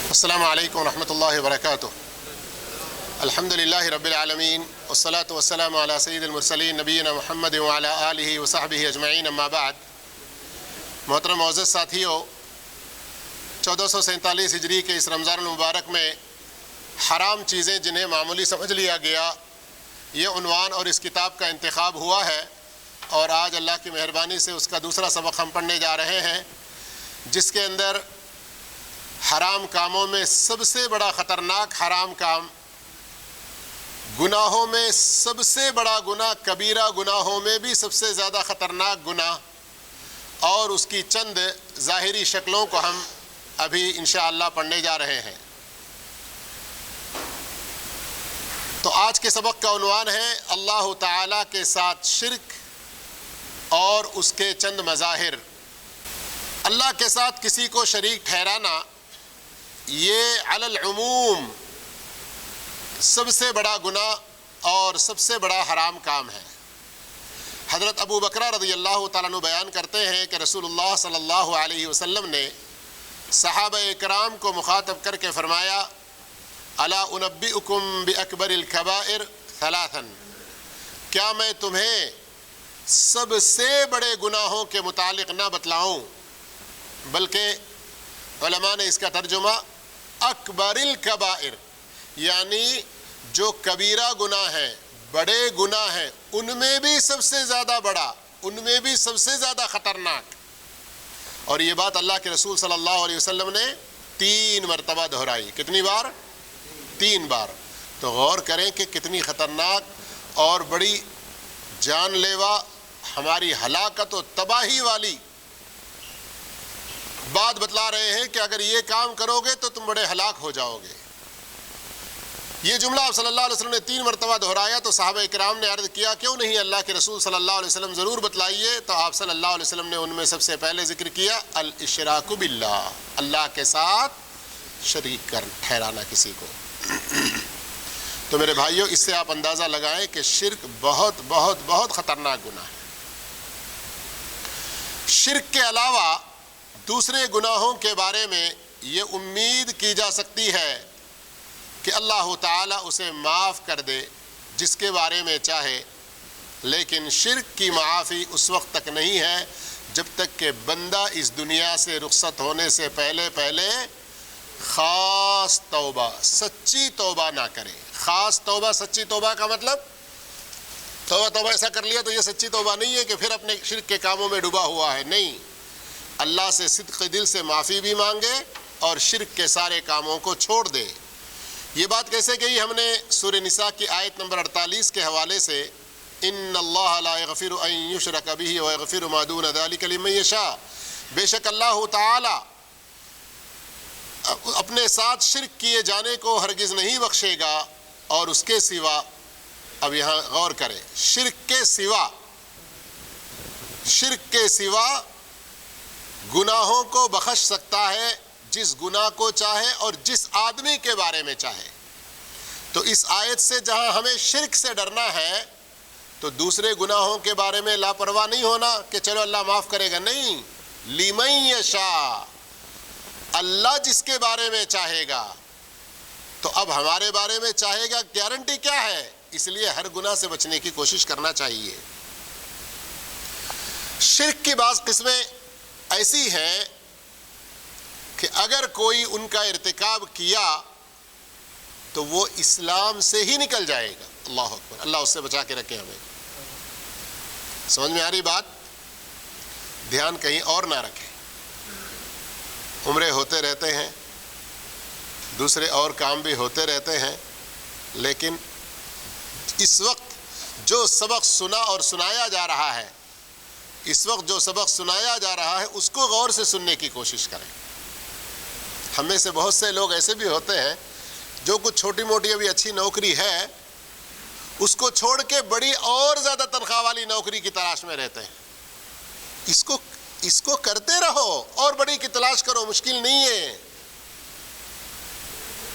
السلام علیکم ورحمۃ اللہ وبرکاتہ۔ الحمد للہ رب العالمین والصلاة والسلام علی سید المرسلین نبینا محمد وعلی آلہ وصحبہ اجمعین، اما بعد۔ محترم معزز ساتھیو، 1447 ہجری کے اس رمضان المبارک میں حرام چیزیں جنہیں معمولی سمجھ لیا گیا، یہ عنوان اور اس کتاب کا انتخاب ہوا ہے، اور آج اللہ کی مہربانی سے اس کا دوسرا سبق ہم پڑھنے جا رہے ہیں، جس کے اندر حرام کاموں میں سب سے بڑا خطرناک حرام کام، گناہوں میں سب سے بڑا گناہ، کبیرہ گناہوں میں بھی سب سے زیادہ خطرناک گناہ، اور اس کی چند ظاہری شکلوں کو ہم ابھی انشاءاللہ پڑھنے جا رہے ہیں۔ تو آج کے سبق کا عنوان ہے اللہ تعالیٰ کے ساتھ شرک اور اس کے چند مظاہر۔ اللہ کے ساتھ کسی کو شریک ٹھہرانا یہ علی العموم سب سے بڑا گناہ اور سب سے بڑا حرام کام ہے۔ حضرت ابو بکر رضی اللہ تعالیٰ عنہ بیان کرتے ہیں کہ رسول اللہ صلی اللہ علیہ وسلم نے صحابہ اکرام کو مخاطب کر کے فرمایا، الا انبئکم باکبر الکبائر ثلاثا، کیا میں تمہیں سب سے بڑے گناہوں کے متعلق نہ بتلاؤں؟ بلکہ علماء نے اس کا ترجمہ اکبر الکبائر، یعنی جو کبیرہ گناہ ہیں، بڑے گناہ ہیں، ان میں بھی سب سے زیادہ بڑا، ان میں بھی سب سے زیادہ خطرناک۔ اور یہ بات اللہ کے رسول صلی اللہ علیہ وسلم نے 3 مرتبہ دہرائی۔ کتنی بار؟ 3 بار۔ تو غور کریں کہ کتنی خطرناک اور بڑی جان لیوا، ہماری ہلاکت و تباہی والی بات بتلا رہے ہیں کہ اگر یہ کام کرو گے تو تم بڑے ہلاک ہو جاؤ گے۔ یہ جملہ آپ صلی اللہ علیہ وسلم نے 3 مرتبہ دہرایا تو صحابہ اکرام نے عرض کیا، کیوں نہیں اللہ کے رسول صلی اللہ علیہ وسلم ضرور بتلائیے؟ تو آپ صلی اللہ علیہ وسلم نے ان میں سب سے پہلے ذکر کیا الاشراک باللہ، اللہ کے ساتھ شریک کر ٹھہرانا کسی کو۔ تو میرے بھائیو، اس سے آپ اندازہ لگائیں کہ شرک بہت بہت بہت خطرناک گناہ ہے۔ شرک کے علاوہ دوسرے گناہوں کے بارے میں یہ امید کی جا سکتی ہے کہ اللہ تعالیٰ اسے معاف کر دے جس کے بارے میں چاہے، لیکن شرک کی معافی اس وقت تک نہیں ہے جب تک کہ بندہ اس دنیا سے رخصت ہونے سے پہلے خاص توبہ، سچی توبہ نہ کرے۔ خاص توبہ، سچی توبہ کا مطلب توبہ ایسا کر لیا تو یہ سچی توبہ نہیں ہے کہ پھر اپنے شرک کے کاموں میں ڈوبا ہوا ہے، نہیں، اللہ سے صدق دل سے معافی بھی مانگے اور شرک کے سارے کاموں کو چھوڑ دے۔ یہ بات کیسے کہی ہم نے؟ سورہ نساء کی آیت نمبر 48 کے حوالے سے، ان اللہ لا یغفر ان یشرک بہ ویغفر ما دون ذلک لمن یشاء، بے شک اللہ تعالی اپنے ساتھ شرک کیے جانے کو ہرگز نہیں بخشے گا، اور اس کے سوا، اب یہاں غور کریں، شرک کے سوا گناہوں کو بخش سکتا ہے جس گناہ کو چاہے اور جس آدمی کے بارے میں چاہے۔ تو اس آیت سے جہاں ہمیں شرک سے ڈرنا ہے تو دوسرے گناہوں کے بارے میں لاپرواہ نہیں ہونا کہ چلو اللہ معاف کرے گا، نہیں، لمن یشاء، اللہ جس کے بارے میں چاہے گا۔ تو اب ہمارے بارے میں چاہے گا، گارنٹی کیا ہے؟ اس لیے ہر گناہ سے بچنے کی کوشش کرنا چاہیے۔ شرک کی بعض قسمیں ایسی ہیں کہ اگر کوئی ان کا ارتکاب کیا تو وہ اسلام سے ہی نکل جائے گا۔ اللہ اکبر، اللہ اس سے بچا کے رکھے ہمیں۔ سمجھ میں آ رہی بات؟ دھیان کہیں اور نہ رکھیں۔ عمرے ہوتے رہتے ہیں، دوسرے اور کام بھی ہوتے رہتے ہیں، لیکن اس وقت جو سبق سنا اور سنایا جا رہا ہے، اس کو غور سے سننے کی کوشش کریں۔ ہم میں سے بہت سے لوگ ایسے بھی ہوتے ہیں جو کچھ چھوٹی موٹی ابھی اچھی نوکری ہے، اس کو چھوڑ کے بڑی اور زیادہ تنخواہ والی نوکری کی تلاش میں رہتے ہیں۔ اس کو کرتے رہو اور بڑی کی تلاش کرو، مشکل نہیں ہے۔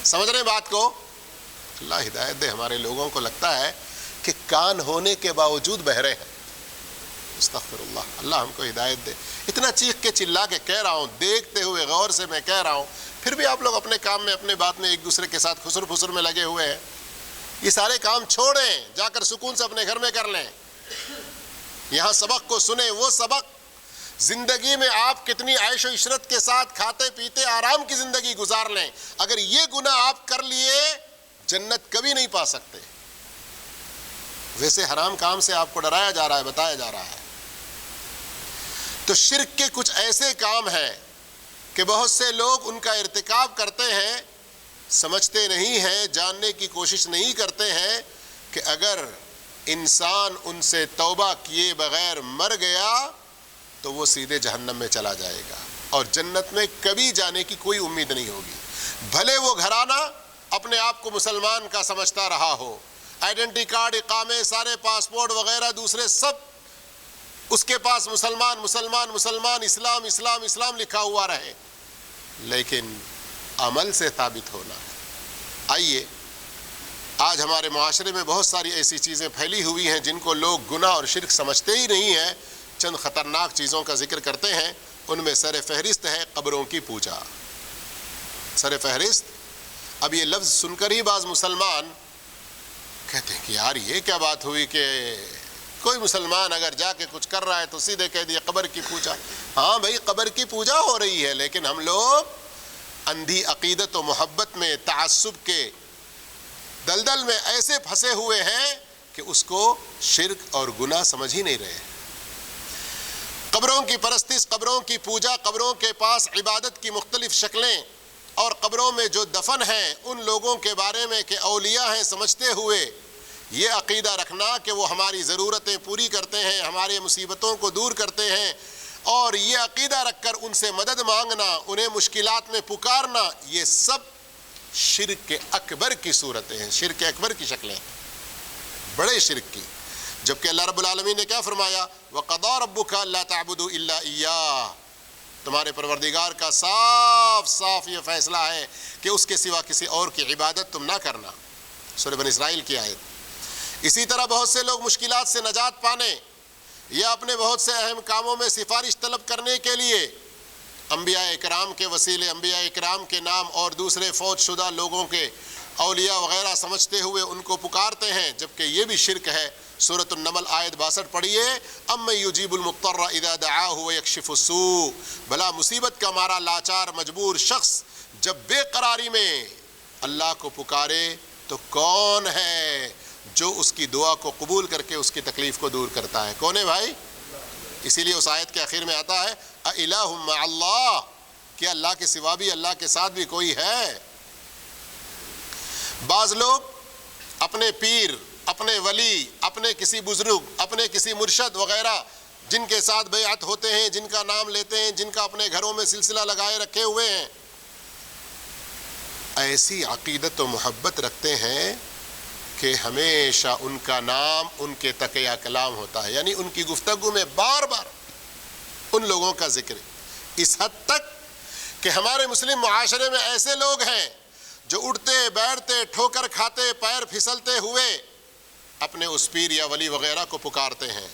سمجھ رہے ہیں بات کو؟ اللہ ہدایت دے۔ ہمارے لوگوں کو لگتا ہے کہ کان ہونے کے باوجود بہرے ہیں۔ استغفر اللہ، اللہ ہم کو ہدایت دے۔ اتنا چیخ کے چلا کے کہہ رہا ہوں، دیکھتے ہوئے غور سے میں کہہ رہا ہوں پھر بھی آپ لوگ اپنے کام میں اپنے بات میں ایک دوسرے کے ساتھ خسر پھسر میں لگے ہوئے ہیں. یہ سارے کام چھوڑیں, جا کر سکون سے اپنے گھر میں کر لیں. یہاں سبق کو سنیں, وہ سبق زندگی میں آپ کتنی عیش و عشرت کے ساتھ کھاتے پیتے آرام کی زندگی گزار لیں, اگر یہ گناہ آپ کر لیے جنت کبھی نہیں پا سکتے. ویسے حرام کام سے آپ کو ڈرایا جا رہا ہے, بتایا جا رہا ہے. تو شرک کے کچھ ایسے کام ہیں کہ بہت سے لوگ ان کا ارتکاب کرتے ہیں, سمجھتے نہیں ہیں, جاننے کی کوشش نہیں کرتے ہیں کہ اگر انسان ان سے توبہ کیے بغیر مر گیا تو وہ سیدھے جہنم میں چلا جائے گا اور جنت میں کبھی جانے کی کوئی امید نہیں ہوگی. بھلے وہ گھرانہ اپنے آپ کو مسلمان کا سمجھتا رہا ہو, آئیڈینٹی کارڈ, اقامے, سارے پاسپورٹ وغیرہ دوسرے سب اس کے پاس مسلمان مسلمان مسلمان, اسلام اسلام اسلام لکھا ہوا رہے, لیکن عمل سے ثابت ہونا ہے. آئیے, آج ہمارے معاشرے میں بہت ساری ایسی چیزیں پھیلی ہوئی ہیں جن کو لوگ گناہ اور شرک سمجھتے ہی نہیں ہیں. چند خطرناک چیزوں کا ذکر کرتے ہیں, ان میں سر فہرست ہے قبروں کی پوجا. سر فہرست. اب یہ لفظ سن کر ہی بعض مسلمان کہتے ہیں کہ یار یہ کیا بات ہوئی کہ کوئی مسلمان اگر جا کے کچھ کر رہا ہے تو سیدھے کہہ دیا قبر کی پوجا. ہاں بھائی, قبر کی پوجا ہو رہی ہے, لیکن ہم لوگ اندھی عقیدت و محبت میں, تعصب کے دلدل میں ایسے پھنسے ہوئے ہیں کہ اس کو شرک اور گناہ سمجھ ہی نہیں رہے. قبروں کی پرستش, قبروں کی پوجا, قبروں کے پاس عبادت کی مختلف شکلیں, اور قبروں میں جو دفن ہیں ان لوگوں کے بارے میں کہ اولیاء ہیں سمجھتے ہوئے یہ عقیدہ رکھنا کہ وہ ہماری ضرورتیں پوری کرتے ہیں, ہماری مصیبتوں کو دور کرتے ہیں, اور یہ عقیدہ رکھ کر ان سے مدد مانگنا, انہیں مشکلات میں پکارنا, یہ سب شرک اکبر کی صورتیں ہیں, شرک اکبر کی شکلیں, بڑے شرک کی. جبکہ اللہ رب العالمین نے کیا فرمایا, وَقَضَىٰ رَبُّكَ أَلَّا تَعْبُدُوا إِلَّا إِيَّاهُ, تمہارے پروردگار کا صاف صاف یہ فیصلہ ہے کہ اس کے سوا کسی اور کی عبادت تم نہ کرنا. سورہ بنی اسرائیل کی آیت. اسی طرح بہت سے لوگ مشکلات سے نجات پانے یا اپنے بہت سے اہم کاموں میں سفارش طلب کرنے کے لیے انبیاء اکرام کے وسیلے, انبیاء اکرام کے نام اور دوسرے فوت شدہ لوگوں کے اولیاء وغیرہ سمجھتے ہوئے ان کو پکارتے ہیں, جبکہ یہ بھی شرک ہے. سورۃ النمل آیت 62 پڑھیے, اَمَّن يُجِيبُ الْمُضْطَرَّ إِذَا دَعَاهُ وَيَكْشِفُ السُّوءَ, بھلا مصیبت کا مارا لاچار مجبور شخص جب بے قراری میں اللہ کو پکارے تو کون ہے جو اس کی دعا کو قبول کر کے اس کی تکلیف کو دور کرتا ہے؟ کون ہے بھائی؟ اسی لیے اس آیت کے آخر میں آتا ہے اَإِلَٰهٌ مَّعَ اللَّهِ, کہ اللہ کے سوا بھی, اللہ کے ساتھ بھی کوئی ہے؟ بعض لوگ اپنے پیر, اپنے ولی, اپنے کسی بزرگ, اپنے کسی مرشد وغیرہ جن کے ساتھ بیعت ہوتے ہیں, جن کا نام لیتے ہیں, جن کا اپنے گھروں میں سلسلہ لگائے رکھے ہوئے ہیں, ایسی عقیدت و محبت رکھتے ہیں کہ ہمیشہ ان کا نام ان کے تقیہ کلام ہوتا ہے, یعنی ان کی گفتگو میں بار بار ان لوگوں کا ذکر. اس حد تک کہ ہمارے مسلم معاشرے میں ایسے لوگ ہیں جو اٹھتے بیٹھتے, ٹھوکر کھاتے, پیر پھسلتے ہوئے اپنے اس پیر یا ولی وغیرہ کو پکارتے ہیں.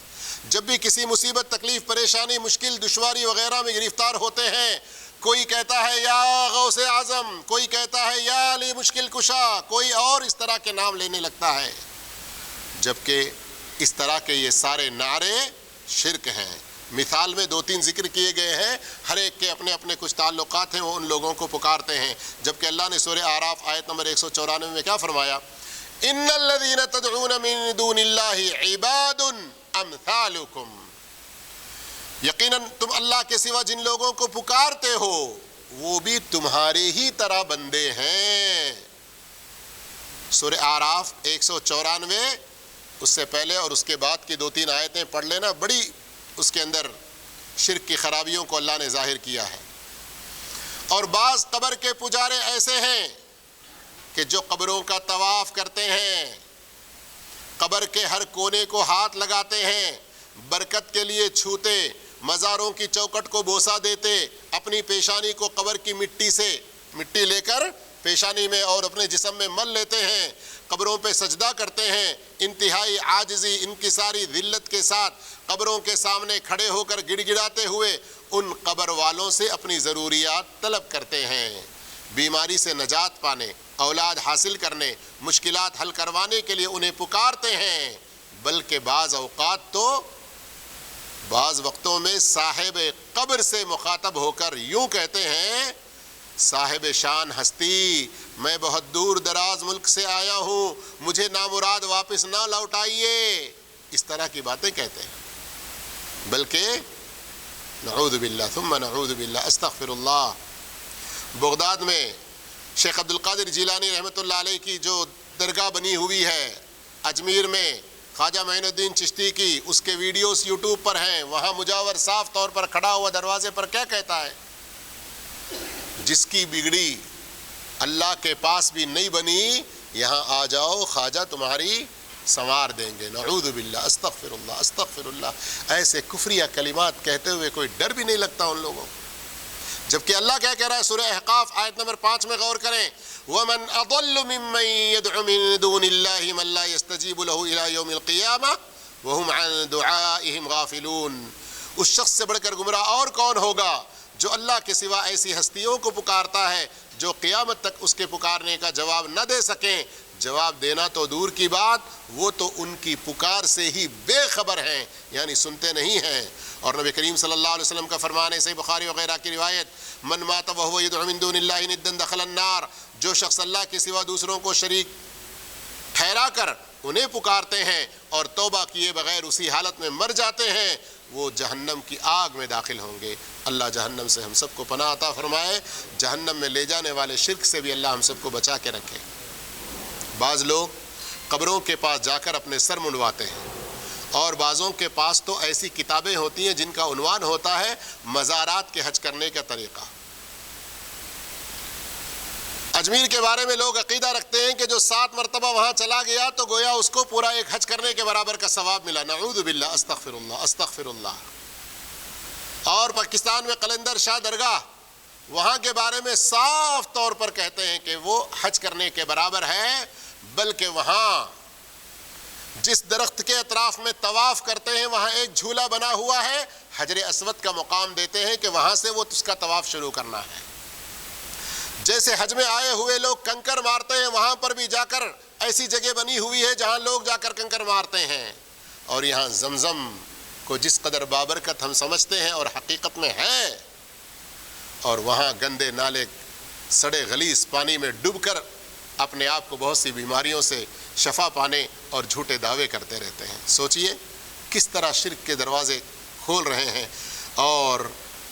جب بھی کسی مصیبت, تکلیف, پریشانی, مشکل, دشواری وغیرہ میں گرفتار ہوتے ہیں, کوئی کہتا ہے یا غوث اعظم, کوئی کہتا ہے یا علی مشکل کشا, کوئی اور اس طرح کے نام لینے لگتا ہے, جبکہ اس طرح کے یہ سارے نعرے شرک ہیں. مثال میں 2-3 ذکر کیے گئے ہیں, ہر ایک کے اپنے اپنے کچھ تعلقات ہیں, وہ ان لوگوں کو پکارتے ہیں. جبکہ اللہ نے سورہ اعراف آیت نمبر 194 میں کیا فرمایا, ان الذین تدعون من دون اللہ عباد امثالکم, یقیناً تم اللہ کے سوا جن لوگوں کو پکارتے ہو وہ بھی تمہارے ہی طرح بندے ہیں. سورہ اعراف 194, اس سے پہلے اور اس کے بعد کی 2-3 آیتیں پڑھ لینا, بڑی اس کے اندر شرک کی خرابیوں کو اللہ نے ظاہر کیا ہے. اور بعض قبر کے پجارے ایسے ہیں کہ جو قبروں کا طواف کرتے ہیں, قبر کے ہر کونے کو ہاتھ لگاتے ہیں, برکت کے لیے چھوتے, مزاروں کی چوکٹ کو بوسہ دیتے, اپنی پیشانی کو قبر کی مٹی سے مٹی لے کر پیشانی میں اور اپنے جسم میں مل لیتے ہیں, قبروں پہ سجدہ کرتے ہیں, انتہائی عاجزی, انکساری, ذلت کے ساتھ قبروں کے سامنے کھڑے ہو کر گڑ گڑاتے ہوئے ان قبر والوں سے اپنی ضروریات طلب کرتے ہیں. بیماری سے نجات پانے، اولاد حاصل کرنے، مشکلات حل کروانے کے لیے انہیں پکارتے ہیں، بلکہ بعض اوقات تو بعض وقتوں میں صاحب قبر سے مخاطب ہو کر یوں کہتے ہیں، صاحب شان ہستی، میں بہت دور دراز ملک سے آیا ہوں، مجھے نامراد واپس نہ لوٹائیے، اس طرح کی باتیں کہتے ہیں۔ بلکہ نعوذ باللہ ثم نعوذ باللہ استغفر اللہ، بغداد میں شیخ عبد القادر جیلانی رحمۃ اللہ علیہ کی جو درگاہ بنی ہوئی ہے، اجمیر میں خواجہ معین الدین چشتی کی، اس کے ویڈیوز یوٹیوب پر ہیں، وہاں مجاور صاف طور پر کھڑا ہوا دروازے پر کیا کہتا ہے، جس کی بگڑی اللہ کے پاس بھی نہیں بنی، یہاں آ جاؤ، خواجہ تمہاری سنوار دیں گے۔ نعوذ باللہ استغفر اللہ استغفر اللہ، ایسے کفریہ کلمات کہتے ہوئے کوئی ڈر بھی نہیں لگتا ان لوگوں کو، جبکہ اللہ کیا کہہ رہا ہے سورہ احقاف آیت نمبر 5 میں غور کریں، وَمَنْ أَضَلُّ مِمَّنْ يَدْعُ مِن دُونِ اللَّهِ مَنْ لَا يَسْتَجِيبُ لَهُ إِلَى يَوْمِ الْقِيَامَةِ وَهُمْ عَنْ دُعَائِهِمْ غَافِلُونَ۔ اس شخص سے بڑھ کر گمراہ اور کون ہوگا جو اللہ کے سوا ایسی ہستیوں کو پکارتا ہے جو قیامت تک اس کے پکارنے کا جواب نہ دے سکیں، جواب دینا تو دور کی بات، وہ تو ان کی پکار سے ہی بے خبر ہیں، یعنی سنتے نہیں ہیں۔ اور نبی کریم صلی اللہ علیہ وسلم کا فرمان ہے، صحیح بخاری وغیرہ کی روایت، من مات وهو يدعو من دون اللہ ندا دخل النار، جو شخص اللہ کے سوا دوسروں کو شریک ٹھہرا کر انہیں پکارتے ہیں اور توبہ کیے بغیر اسی حالت میں مر جاتے ہیں، وہ جہنم کی آگ میں داخل ہوں گے۔ اللہ جہنم سے ہم سب کو پناہ عطا فرمائے، جہنم میں لے جانے والے شرک سے بھی اللہ ہم سب کو بچا کے رکھے۔ بعض لوگ قبروں کے پاس جا کر اپنے سر منڈواتے ہیں، اور بعضوں کے پاس تو ایسی کتابیں ہوتی ہیں جن کا عنوان ہوتا ہے مزارات کے حج کرنے کا طریقہ۔ اجمیر کے بارے میں لوگ عقیدہ رکھتے ہیں کہ جو 7 مرتبہ وہاں چلا گیا تو گویا اس کو پورا ایک حج کرنے کے برابر کا ثواب ملا۔ نعوذ باللہ استغفر اللہ استغفر اللہ۔ اور پاکستان میں قلندر شاہ درگاہ، وہاں کے بارے میں صاف طور پر کہتے ہیں کہ وہ حج کرنے کے برابر ہے، بلکہ وہاں جس درخت کے اطراف میں طواف کرتے ہیں وہاں ایک جھولا بنا ہوا ہے، حجر اسود کا مقام دیتے ہیں کہ وہاں سے وہ اس کا طواف شروع کرنا ہے۔ جیسے حج میں آئے ہوئے لوگ کنکر مارتے ہیں، وہاں پر بھی جا کر ایسی جگہ بنی ہوئی ہے جہاں لوگ جا کر کنکر مارتے ہیں۔ اور یہاں زمزم کو جس قدر بابرکت ہم سمجھتے ہیں اور حقیقت میں ہے، اور وہاں گندے نالے سڑے غلیظ پانی میں ڈوب کر اپنے آپ کو بہت سی بیماریوں سے شفا پانے اور جھوٹے دعوے کرتے رہتے ہیں۔ سوچئے کس طرح شرک کے دروازے کھول رہے ہیں، اور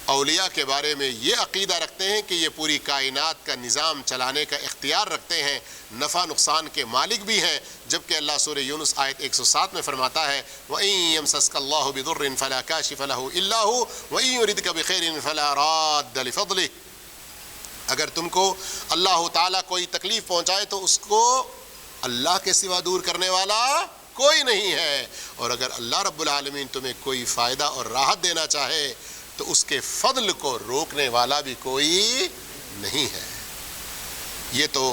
اولیاء کے بارے میں یہ عقیدہ رکھتے ہیں کہ یہ پوری کائنات کا نظام چلانے کا اختیار رکھتے ہیں، نفع نقصان کے مالک بھی ہیں، جبکہ اللہ سورہ یونس آیت 107 میں فرماتا ہے وَإِن يَمْسَسْكَ اللَّهُ بِضُرٍّ فَلَا كَاشِفَ لَهُ إِلَّا هُوَ وَإِن يُرِدْكَ بِخَيْرٍ فَلَا رَادَّ لِفَضْلِهِ۔ اگر تم کو اللہ تعالیٰ کوئی تکلیف پہنچائے تو اس کو اللہ کے سوا دور کرنے والا کوئی نہیں ہے، اور اگر اللہ رب العالمین تمہیں کوئی فائدہ اور راحت دینا چاہے تو اس کے فضل کو روکنے والا بھی کوئی نہیں ہے۔ یہ تو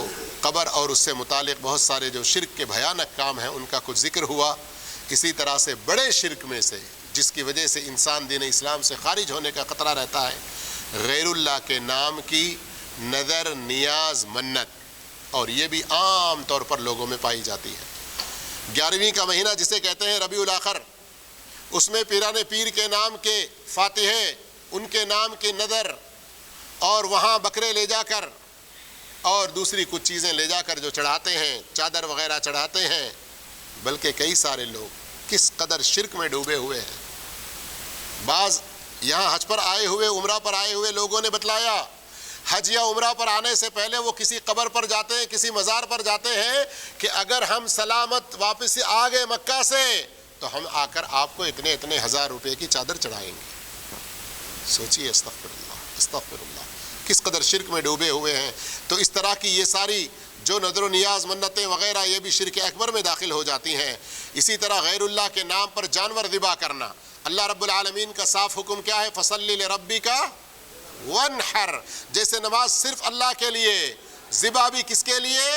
قبر اور اس سے متعلق بہت سارے جو شرک کے بھیانک کام ہیں ان کا کچھ ذکر ہوا۔ اسی طرح سے بڑے شرک میں سے جس کی وجہ سے انسان دین اسلام سے خارج ہونے کا خطرہ رہتا ہے، غیر اللہ کے نام کی نظر نیاز منت، اور یہ بھی عام طور پر لوگوں میں پائی جاتی ہے۔ 11ویں کا مہینہ جسے کہتے ہیں ربیع الاخر، اس میں پیران پیر کے نام کے فاتحے، ان کے نام کی نظر، اور وہاں بکرے لے جا کر اور دوسری کچھ چیزیں لے جا کر جو چڑھاتے ہیں، چادر وغیرہ چڑھاتے ہیں، بلکہ کئی سارے لوگ کس قدر شرک میں ڈوبے ہوئے ہیں۔ بعض یہاں حج پر آئے ہوئے، عمرہ پر آئے ہوئے لوگوں نے بتلایا، حج یا عمرہ پر آنے سے پہلے وہ کسی قبر پر جاتے ہیں، کسی مزار پر جاتے ہیں کہ اگر ہم سلامت واپس آ گئے مکہ سے تو ہم آ کر آپ کو اتنے اتنے ہزار روپے کی چادر چڑھائیں گے۔ سوچیے استغفر اللہ استغفر اللہ، کس قدر شرک میں ڈوبے ہوئے ہیں۔ تو اس طرح کی یہ ساری جو نظر و نیاز منتیں وغیرہ یہ بھی شرک اکبر میں داخل ہو جاتی ہیں۔ اسی طرح غیر اللہ کے نام پر جانور ذبح کرنا، اللہ رب العالمین کا صاف حکم کیا ہے؟ فَصَلِّ لِرَبِّكَ وَانْحَرْ، جیسے نماز صرف اللہ کے لیے، ذبح بھی کس کے لیے؟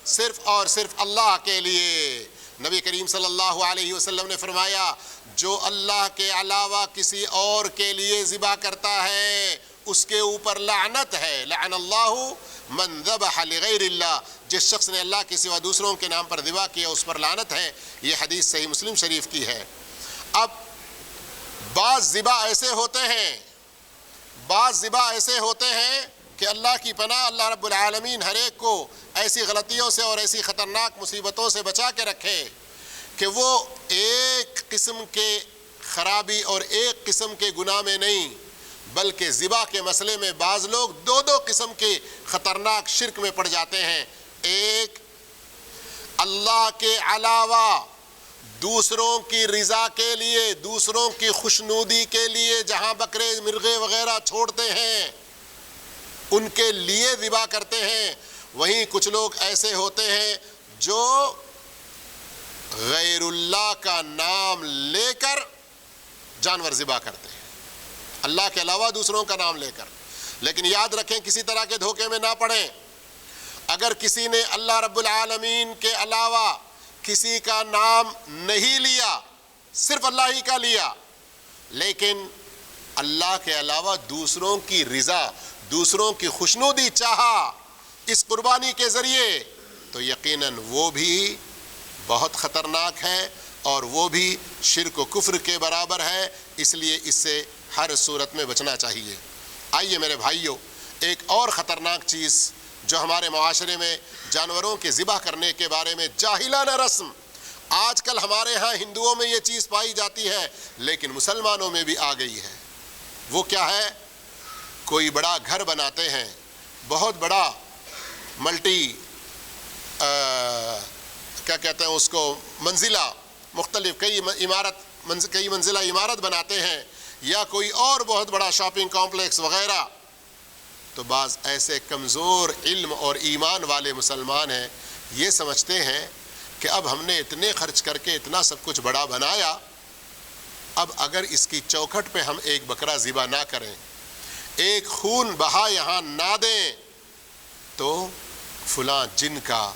صرف اور صرف اللہ کے لیے۔ نبی کریم صلی اللہ علیہ وسلم نے فرمایا جو اللہ کے علاوہ کسی اور کے لیے ذبح کرتا ہے اس کے اوپر لعنت ہے، لعن اللہ من ذبح لغیر اللہ، جس شخص نے اللہ کے سوا دوسروں کے نام پر ذبح کیا اس پر لعنت ہے۔ یہ حدیث صحیح مسلم شریف کی ہے۔ اب بعض ذبح ایسے ہوتے ہیں کہ اللہ کی پناہ، اللہ رب العالمین ہر ایک کو ایسی غلطیوں سے اور ایسی خطرناک مصیبتوں سے بچا کے رکھے کہ وہ ایک قسم کے خرابی اور ایک قسم کے گناہ میں نہیں، بلکہ ذبح کے مسئلے میں بعض لوگ دو قسم کے خطرناک شرک میں پڑ جاتے ہیں۔ ایک، اللہ کے علاوہ دوسروں کی رضا کے لیے، دوسروں کی خوشنودی کے لیے جہاں بکرے مرغے وغیرہ چھوڑتے ہیں ان کے لیے ذبح کرتے ہیں۔ وہیں کچھ لوگ ایسے ہوتے ہیں جو غیر اللہ کا نام لے کر جانور ذبح کرتے ہیں، اللہ کے علاوہ دوسروں کا نام لے کر۔ لیکن یاد رکھیں کسی طرح کے دھوکے میں نہ پڑیں۔ اگر کسی نے اللہ رب العالمین کے علاوہ کسی کا نام نہیں لیا، صرف اللہ ہی کا لیا، لیکن اللہ کے علاوہ دوسروں کی رضا، دوسروں کی خوشنودی چاہا اس قربانی کے ذریعے، تو یقیناً وہ بھی بہت خطرناک ہے اور وہ بھی شرک و کفر کے برابر ہے۔ اس لیے اس سے ہر صورت میں بچنا چاہیے۔ آئیے میرے بھائیوں، ایک اور خطرناک چیز جو ہمارے معاشرے میں جانوروں کے ذبح کرنے کے بارے میں جاہلانہ رسم، آج کل ہمارے ہاں ہندوؤں میں یہ چیز پائی جاتی ہے لیکن مسلمانوں میں بھی آ گئی ہے۔ وہ کیا ہے؟ کوئی بڑا گھر بناتے ہیں، بہت بڑا ملٹی کیا کہتے ہیں اس کو، منزلہ، مختلف کئی منزلہ عمارت بناتے ہیں، یا کوئی اور بہت بڑا شاپنگ کمپلیکس وغیرہ۔ تو بعض ایسے کمزور علم اور ایمان والے مسلمان ہیں، یہ سمجھتے ہیں کہ اب ہم نے اتنے خرچ کر کے اتنا سب کچھ بڑا بنایا، اب اگر اس کی چوکھٹ پہ ہم ایک بکرا ذبح نہ کریں، ایک خون بہا یہاں نہ دیں، تو فلاں جن کا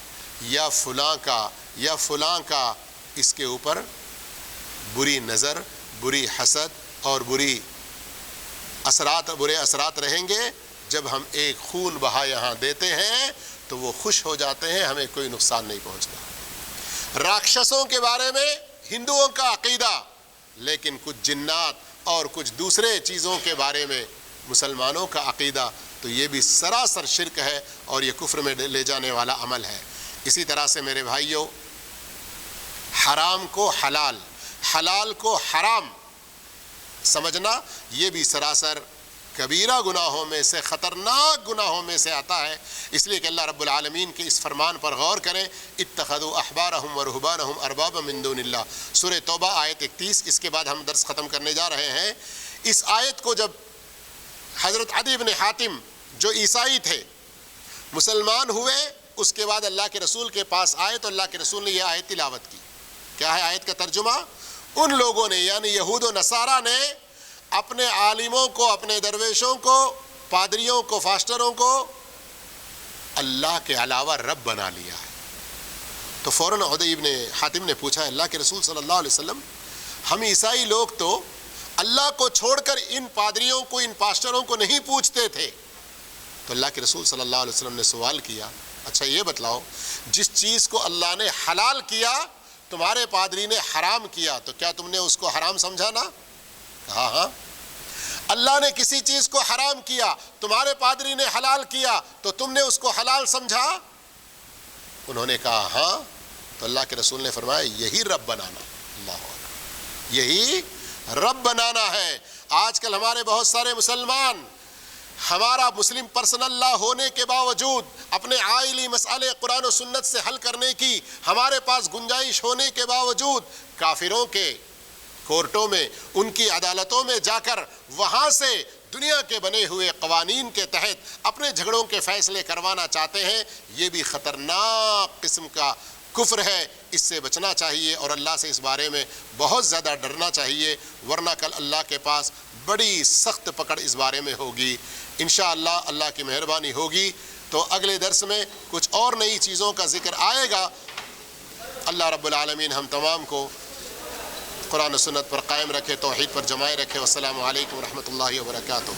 یا فلاں کا یا فلاں کا اس کے اوپر بری نظر، بری حسد اور برے اثرات رہیں گے۔ جب ہم ایک خون بہا یہاں دیتے ہیں تو وہ خوش ہو جاتے ہیں، ہمیں کوئی نقصان نہیں پہنچتا۔ راکشسوں کے بارے میں ہندوؤں کا عقیدہ، لیکن کچھ جنات اور کچھ دوسرے چیزوں کے بارے میں مسلمانوں کا عقیدہ، تو یہ بھی سراسر شرک ہے اور یہ کفر میں لے جانے والا عمل ہے۔ اسی طرح سے میرے بھائیوں، حرام کو حلال، حلال کو حرام سمجھنا، یہ بھی سراسر کبیرہ گناہوں میں سے، خطرناک گناہوں میں سے آتا ہے۔ اس لیے کہ اللہ رب العالمین کے اس فرمان پر غور کریں، اتخذوا احبارهم ورهبانهم اربابا من دون اللہ، سورہ توبہ آیت 31۔ اس کے بعد ہم درس ختم کرنے جا رہے ہیں۔ اس آیت کو جب حضرت عدی بن حاتم جو عیسائی تھے مسلمان ہوئے، اس کے بعد اللہ کے رسول کے پاس آئے تو اللہ کے رسول نے یہ آیت تلاوت کی۔ کیا ہے آیت کا ترجمہ؟ ان لوگوں نے یعنی یہود و نصارہ نے اپنے عالموں کو، اپنے درویشوں کو، پادریوں کو، فاسٹروں کو اللہ کے علاوہ رب بنا لیا ہے۔ تو فوراً عدی بن حاتم نے پوچھا، اللہ کے رسول صلی اللہ علیہ وسلم، ہم عیسائی لوگ تو اللہ کو چھوڑ کر ان پادریوں کو، ان پاسٹروں کو نہیں پوچھتے تھے۔ تو اللہ کے رسول صلی اللہ علیہ وسلم نے سوال کیا، اچھا یہ بتلاؤ، جس چیز کو اللہ نے حلال کیا تمہارے پادری نے حرام کیا، تو کیا تم نے اس کو حرام سمجھا نا؟ کہا ہاں۔ اللہ نے کسی چیز کو حرام کیا، تمہارے پادری نے حلال کیا، تو تم نے اس کو حلال سمجھا؟ انہوں نے کہا ہاں۔ تو اللہ کے رسول نے فرمایا، یہی رب بنانا، اللہ اکبر، یہی رب بنانا ہے۔ آج کل ہمارے بہت سارے مسلمان، ہمارا مسلم پرسنل لا ہونے کے باوجود، اپنے عائلی مسئلے قرآن و سنت سے حل کرنے کی ہمارے پاس گنجائش ہونے کے باوجود، کافروں کے کورٹوں میں، ان کی عدالتوں میں جا کر وہاں سے دنیا کے بنے ہوئے قوانین کے تحت اپنے جھگڑوں کے فیصلے کروانا چاہتے ہیں۔ یہ بھی خطرناک قسم کا کفر ہے، اس سے بچنا چاہیے اور اللہ سے اس بارے میں بہت زیادہ ڈرنا چاہیے، ورنہ کل اللہ کے پاس بڑی سخت پکڑ اس بارے میں ہوگی۔ انشاءاللہ اللہ کی مہربانی ہوگی تو اگلے درس میں کچھ اور نئی چیزوں کا ذکر آئے گا۔ اللہ رب العالمین ہم تمام کو قرآن و سنت پر قائم رکھے، توحید پر جمائے رکھے۔ والسلام علیکم ورحمۃ اللہ وبرکاتہ۔